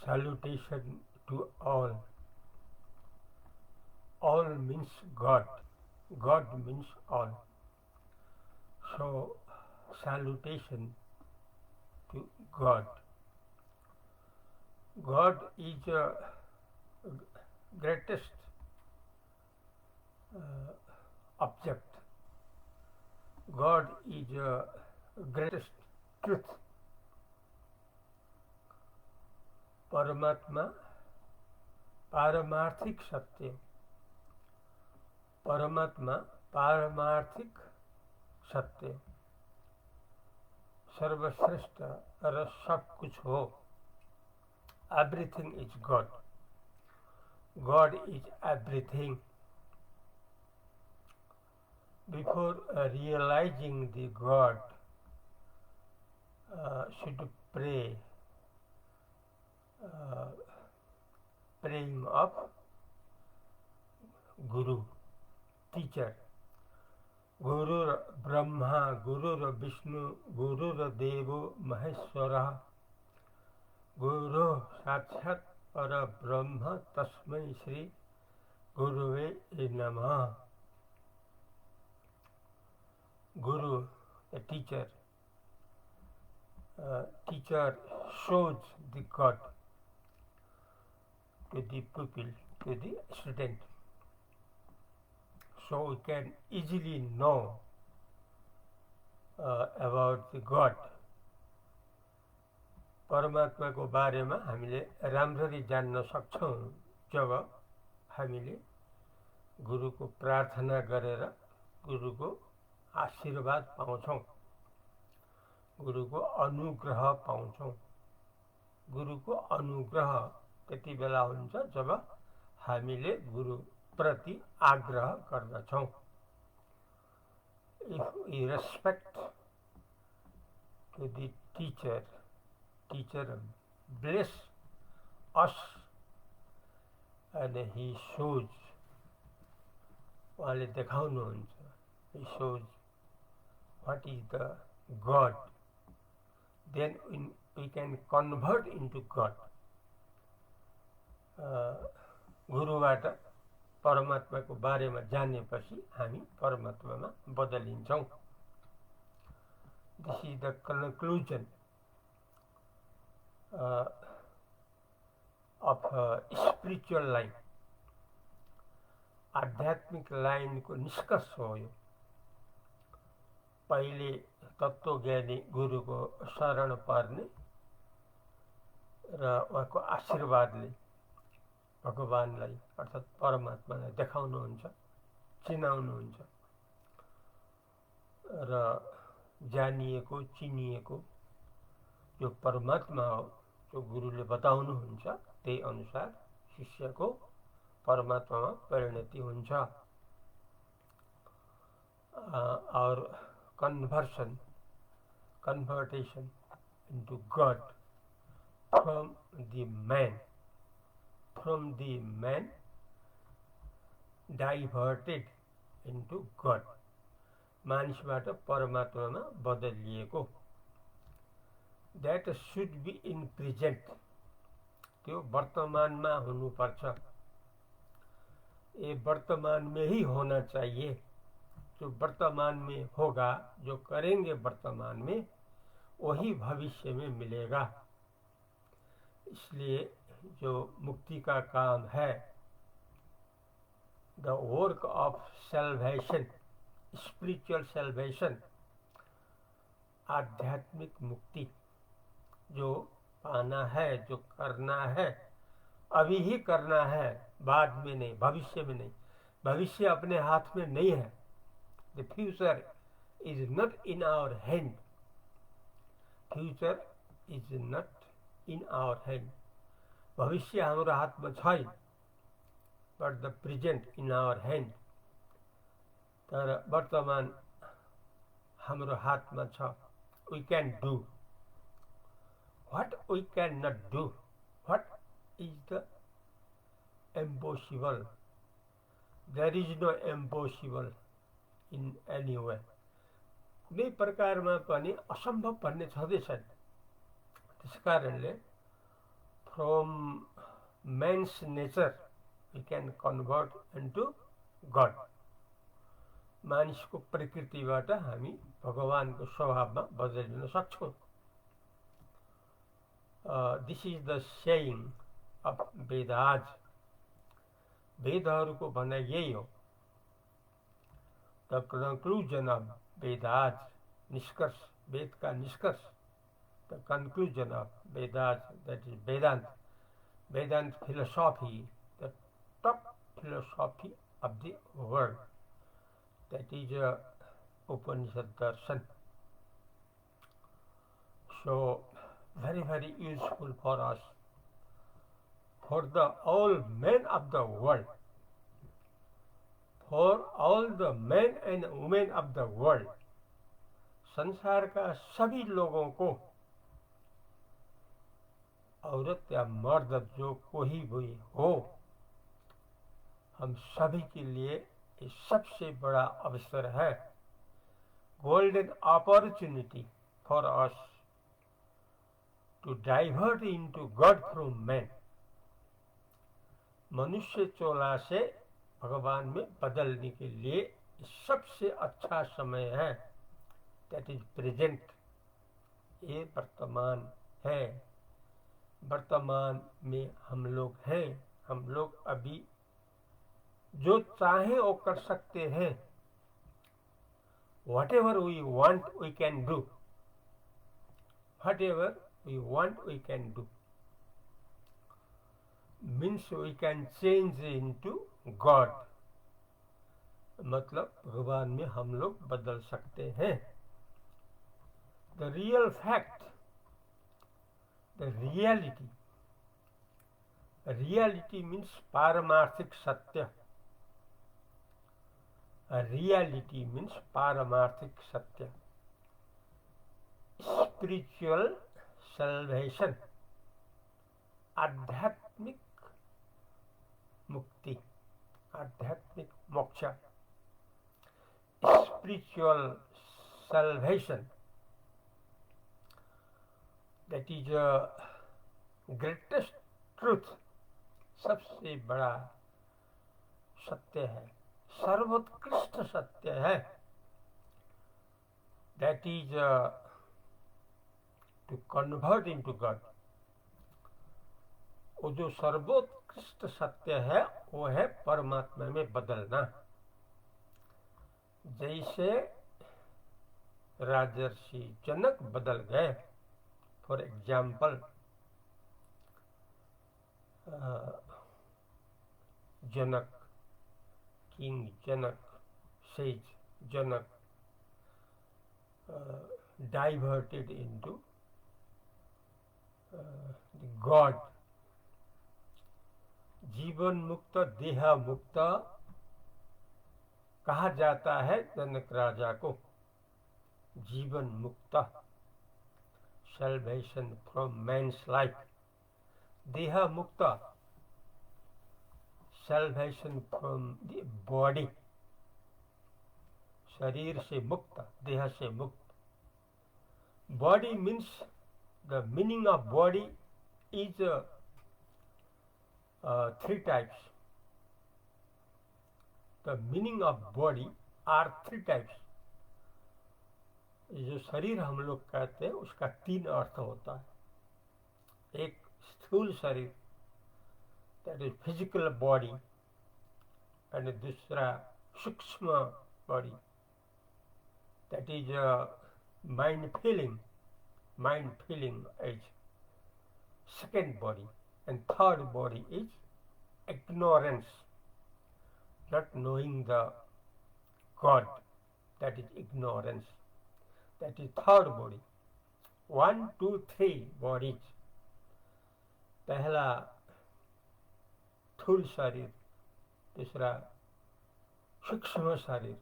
Salutation to all. All means God. God means all. So, salutation to God. God is the greatest object. God is the greatest truth. परमात्मा पारमार्थिक सत्य. परमात्मा पारमार्थिक सत्य, सर्वश्रेष्ठ और सब कुछ हो. Everything is God. God is everything. Before realizing the God, should pray, praying of Guru, teacher. गुरुर ब्रह्मा गुरुर विष्णु गुरुर देवो महेश्वरः गुरु साक्षात् परब्रह्म तस्मै श्री गुरुवे नमः. Guru, the teacher. Teacher shows the God to the pupil, to the student. So we can easily know about the God. परमात्मा को बारेमा हामीले राम्ररी जान्न सक्छौं जब हामीले गुरुको प्रार्थना गरेर गुरुको आशीर्वाद पाउँछौं, गुरुको अनुग्रह पाउँछौं. गुरुको अनुग्रह त्यति बेला हुन्छ जब हामीले गुरु प्रति आग्रह गर्दछौं. If we respect to the teacher, teacher bless us and he shows, उहाँले देखाउनुहुन्छ, he shows what is the God, then we can convert into God. गुरुबाट परमात्माको बारेमा जानेपछि हामी परमात्मामा बदलिन्छौं. This is the conclusion of spiritual life. आध्यात्मिक लाइनको निष्कर्ष हो यो. पहिले तत्त्वज्ञानी गुरुको शरण पर्ने र उहाँको आशीर्वादले भगवानलाई अर्थात् परमात्मालाई देखाउनुहुन्छ, चिनाउनुहुन्छ र जानिएको चिनिएको जो परमात्मा हो, जो गुरुले बताउनुहुन्छ त्यही अनुसार शिष्यको परमात्मामा परिणति हुन्छ. और conversion into God from the man diverted into God. मानिसबाट परमात्मामा बदलिएको. That should be in present. त्यो वर्तमानमा हुनुपर्छ. ये वर्तमान में ही होना चाहिए. जो वर्तमान में होगा, जो करेंगे वर्तमान में, वही भविष्य में मिलेगा. इसलिए जो मुक्ति का काम है, the work of salvation, spiritual salvation, आध्यात्मिक मुक्ति जो पाना है, जो करना है, अभी ही करना है, बाद में नहीं, भविष्य में नहीं. भविष्य अपने हाथ में नहीं है. The future is not in our hand. Future is not in our hand. भविष्य हाम्रो हातमा छैन. But the present in our hand. तर वर्तमान हाम्रो हातमा छ. We can do. What we cannot do? What is the impossible? There is no impossible in any way. कुनै प्रकारमा पनि असम्भव भन्ने छँदै छैन. त्यसकारणले from man's nature we can convert into God. मानिसको प्रकृतिबाट हामी भगवानको स्वभावमा बदलिन सक्छौं. This is the saying of Vedas. वेदहरूको भनाइ यही हो. The conclusion of Vedas, निष्कर्ष, वेद का निष्कर्ष. The conclusion of Vedas, that is Vedanta. Vedanta philosophy, the top philosophy of the world. That is Upanishad Darshan. So, very, very useful for us, for the all men of the world, for all the men and women of the world. संसार का सभी लोगों को, औरत या मर्द जो कोई भी हो, हम सभी के लिए ये सबसे बड़ा अवसर है. Golden opportunity for us to divert into god from man. मनुष्य चोला से भगवान में बदलने के लिए सबसे अच्छा समय है. That is present. ये वर्तमान है. वर्तमान में हम लोग हैं. हम लोग अभी जो चाहे वो कर सकते हैं. Whatever we want we can do. Whatever we want we can do. Means we can change into God. मतलब भगवान में हम लोग बदल सकते हैं. The real fact, the reality. Reality means पारमार्थिक सत्य. Reality means पारमार्थिक सत्य. Spiritual salvation, आध्यात्मिक मुक्ति, आध्यात्मिक मोक्ष. Spiritual salvation, that is greatest truth. सबसे बड़ा सत्य है, सर्वोत्कृष्ट सत्य है. That is to convert into God. वो जो सर्वोत्कृष्ट सत्य है वो है परमात्मा में बदलना. जैसे राजर्षि जनक बदल गए. For example, Janak, king Janak, sage Janak, diverted into the God. जीवन मुक्त, देह मुक्त कहा जाता है जनक राजा को. जीवन मुक्त, salvation from man's life. देह मुक्त, salvation from the body. शरीर से मुक्त, देह से मुक्त. Body means, the meaning of body is three types. The meaning of body are three types. जो शरीर हम लोग कहते हैं उसका तीन अर्थ होता है. एक स्थूल शरीर, that is physical body, and दूसरा सूक्ष्म body, that is mind feeling is second body, and third body is ignorance, not knowing the God, that is ignorance. That is third body. 1, 2, 3 bodies. पहला स्थूल शरीर, दूसरा सूक्ष्म शरीर,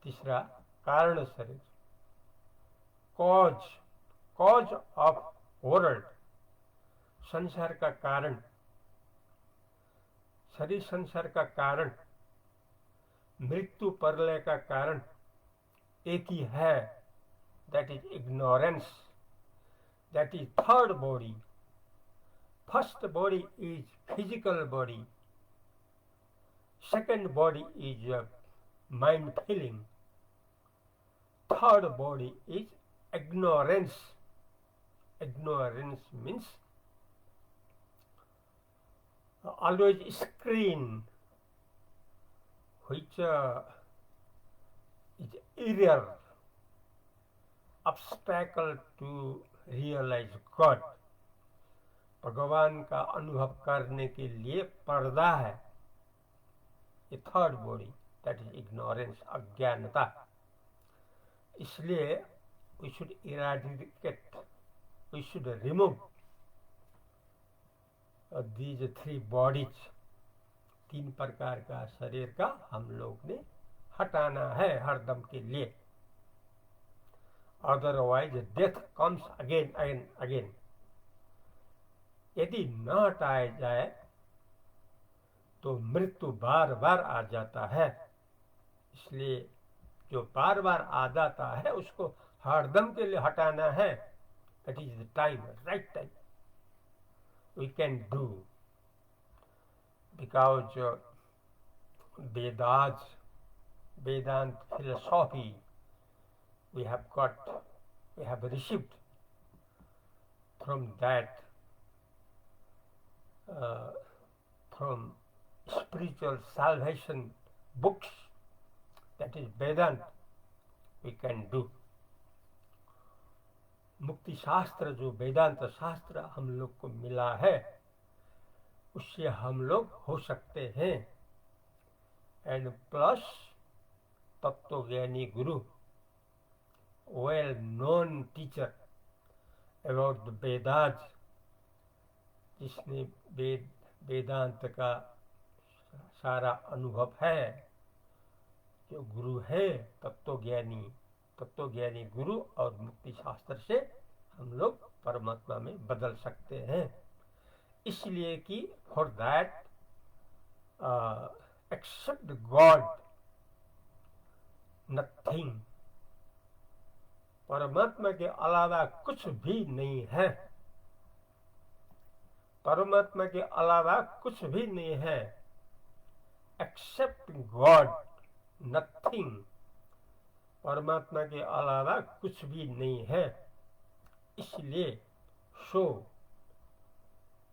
तीसरा कारण शरीर. कॉज ऑफ वर्ल्ड, संसार का कारण. शरीर संसार का कारण, मृत्यु परलय का कारण एक ही है, that is ignorance. that is third body. First body is physical body. Second body is mind feeling. Third body is ignorance. Ignorance means always screen, which is error, obstacle to realize God. भगवान का अनुभव करने के लिए पर्दा है ये third body, that is ignorance, अज्ञानता. इसलिए we should eradicate, we should remove these three bodies. तीन प्रकार का शरीर का हम लोग ने हटाना है हरदम के लिए. Otherwise death comes again again again. यदि न हटाया जाए तो मृत्यु बार बार आ जाता है. इसलिए जो बार बार आ जाता है उसको हरदम के लिए हटाना है. It is the time, right time we can do, because Vedas, Vedant philosophy we have received from that, from spiritual salvation books, that is Vedant, we can do. मुक्ति शास्त्र जो वेदांत शास्त्र हम लोग को मिला है उससे हम लोग हो सकते हैं. एंड प्लस तत्वज्ञानी guru, well known teacher about the Vedanta, जिसने वेदांत का सारा अनुभव है, जो गुरु है तत्वज्ञानी गुरु, और मुक्ति शास्त्र से हम लोग परमात्मा में बदल सकते हैं. इसलिए कि for that except God nothing, परमात्मा के अलावा कुछ भी नहीं है. परमात्मा के अलावा कुछ भी नहीं है. एक्सेप्ट गॉड नथिंग, परमात्मा के अलावा कुछ भी नहीं है. इसलिए so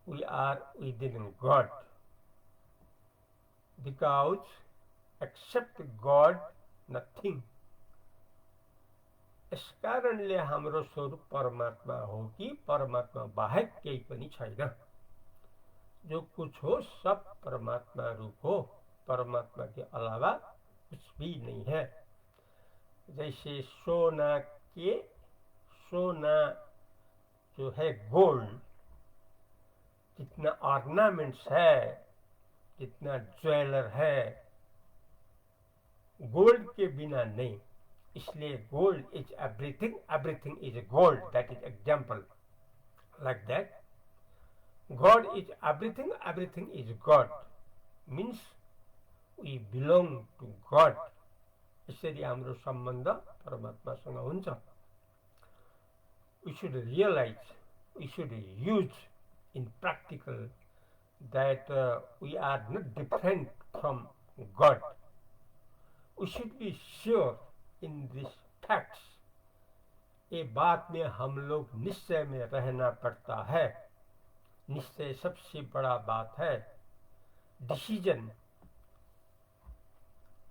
we are within God, because except God nothing. यस कारणले हाम्रो स्वरूप परमात्मा हो कि परमात्मा बाहेक केही पनि छैन. जो कुछ हो सब परमात्मा रूप हो, परमात्मा के अलावा कुछ भी नहीं है. जैसे सोना जो है गोल्ड, जितना ऑर्नामेंट्स है, जितना ज्वेलर है, गोल्ड के बिना नहीं. इसलिए gold is everything, everything is gold. That is example like that. God is everything, everything is God. Means we belong to God. यसरी हाम्रो सम्बन्ध परमात्मासँग हुन्छ. We should realize, we should use in practical that we are not different from God. We should be sure in these facts. ये बात में हम लोग निश्चय में रहना पड़ता है. निश्चय सबसे बड़ा बात है. Decision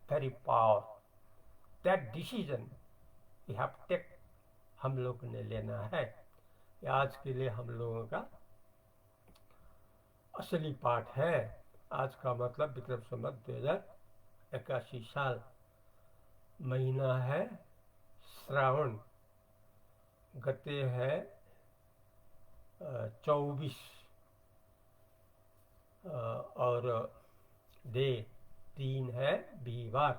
very power. That decision we have to take, हम लोग ने लेना है. आज के लिए हम लोगों का असली पाठ है. आज का मतलब विक्रम संवत 2081 साल, महीना है श्रावण, गते है 24 और डे 3 है बीवार.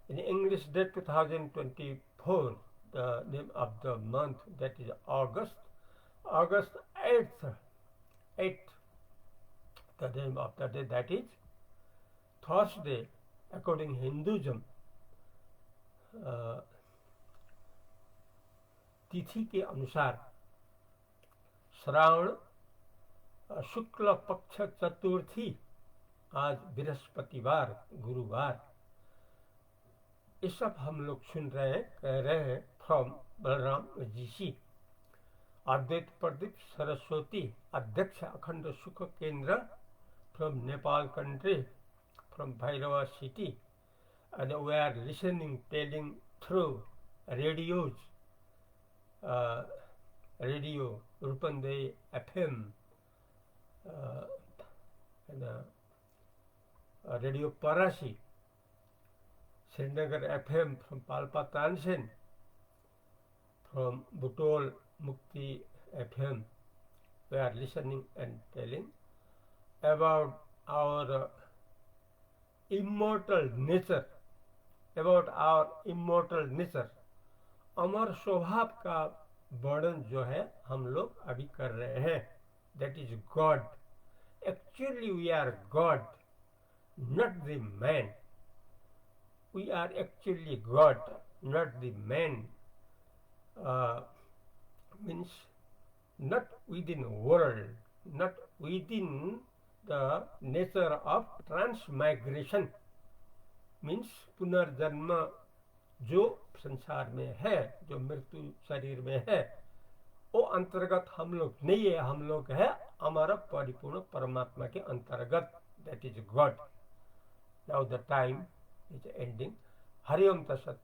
In English date 2024, the name of the month, that is August 8th, the name of the day, that is Thursday. According Hinduism, तिथि के अनुसार श्रावण शुक्ल पक्ष चतुर्थी, आज बृहस्पतिवार, गुरुवार, ये सब हम लोग सुन रहे हैं, कह रहे हैं फ्रॉम बलराम जी। अद्वैत प्रदीप सरस्वती, अध्यक्ष अखंड सुख केंद्र from Nepal country, from Bhairava city, and we are listening, telling through radios, radio Rupandey FM, and Radio Parasi, Srinagar FM from Palpa Tansen, from Butol Mukti FM, we are listening and telling about our immortal nature, अमर स्वभाव का वर्णन जो है हम लोग अभी कर रहे हैं। That is God. Actually we are God, not the man. We are actually God, not the man. Means not within world, not within the nature of transmigration, means पुनर्जन्म जो संसार में है, जो मृत्यु शरीर में है, वो अंतर्गत हम लोग नहीं है। हम लोग है हमारा परिपूर्ण परमात्मा के अंतर्गत, that is God. Now the time is ending. Hari Om तत्सत।